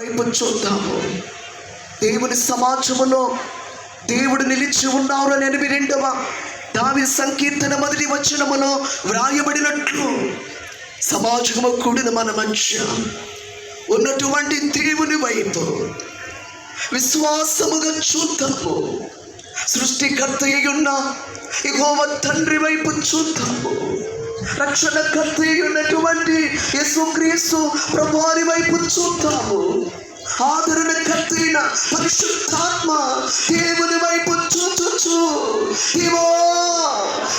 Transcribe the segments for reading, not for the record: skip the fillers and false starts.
వైపు చూద్దాము. దేవుని సమాజములో దేవుడు నిలిచి ఉన్నారు అని 82వ దావీదు సంకీర్తన 1వ వచనములో వ్రాయబడినట్లు సమాజము కూడిన మన మధ్య ఉన్నటువంటి దేవుని వైపు విశ్వాసముగా చూద్దాము. సృష్టికర్త అయ్యున్న యెహోవా తండ్రి వైపు చూద్దాము. రక్షణకర్త అయ్యున్నటువంటి యేసుక్రీస్తు ప్రభువారి వైపు చూద్దాము. ఆదరణకర్త అయిన పరిశుద్ధాత్మ దేవుని వైపు చూచు దేవా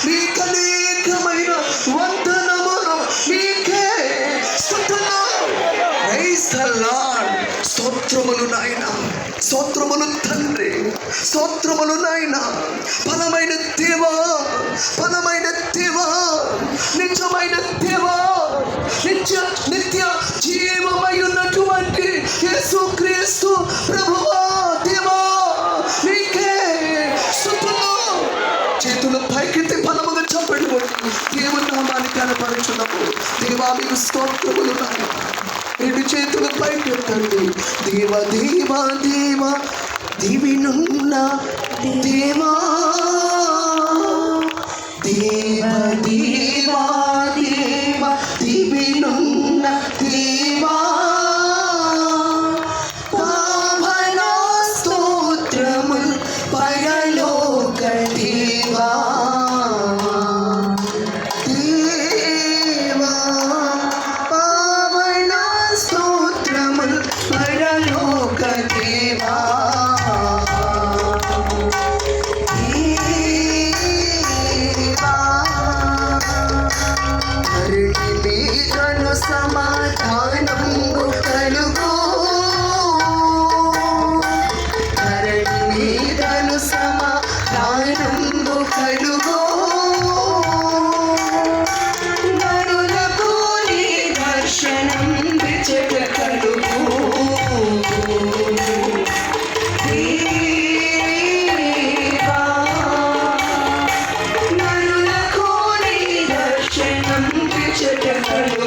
నీకనేకమైన వందనములు, నీకే స్తుతులు. Praise the Lord. స్తోత్రములు నాయన, స్తోత్రములు తండ్రి, స్తోత్రములు నాయన. బలమైన దేవా, బలమైన దేవా, నిజమైన దేవా, నిత్య జీవమై ఉన్నటువంటి యేసుక్రీస్తు ప్రభువా దేవా నీకే స్తుతులు. చేతులు పైకెత్తి బలముగా చప్పట్లు కొట్టి దేవుని నామాన్ని కనపరచునము. దేవా మీకు స్తోత్రములు నాయన. 2 చేతులు పైకెత్తండి. దేవా దేవా దేవా దివినున్న దేవా, దేవా దేవా దేవా దివినున్న దేవా, పావన స్తోత్రములు పరలోక దేవా, దేవా పావన స్తోత్రములు పరలోక దేవా. సమాధానము కలుగు, ధరణి మీదను సమాధానము కలుగు, నరులకు నీ దర్శనం విచట కలుగు. దేవా నరులకు నీ దర్శనం విచట కలుగు.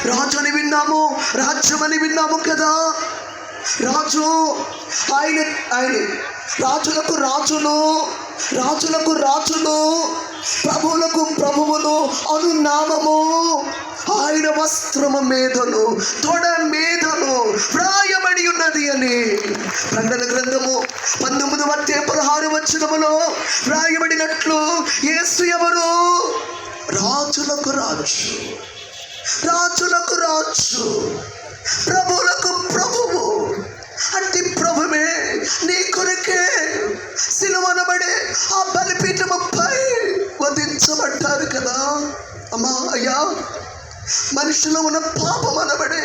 రాజు అని విన్నాము, రాజ్యం అని విన్నాము కదా. రాజు ఆయన రాజులకు రాజును, రాజులకు రాజును, ప్రభువులకు ప్రభువును అను నామము ఆయన వస్త్రము మీదను తొడ మీదను వ్రాయబడి ఉన్నది అని ప్రకటన గ్రంథము 19:16 వచనములో వ్రాయబడినట్లు యేసు ఎవరు? రాజులకు రాజు, రాజులకు రాజు, ప్రభువులకు ప్రభువు. అంటే ప్రభువే నీ కొరకే సిలువనబడే ఆ బలిపీఠముపై వధించబడ్డారు కదా. అమ్మా అయ్యా, మనిషిలో ఉన్న పాపం అనబడే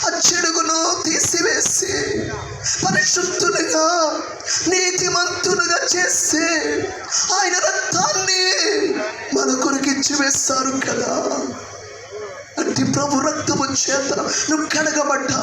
ఆ చెడుగును తీసివేసి పరిశుద్ధులుగా నీతిమంతులుగా చేసి ఆయన రక్తాన్ని మన కొరకు ఇచ్చి వేస్తారు కదా. అంటే ప్రభు రక్తము చేత నువ్వు కడగబడ్డా.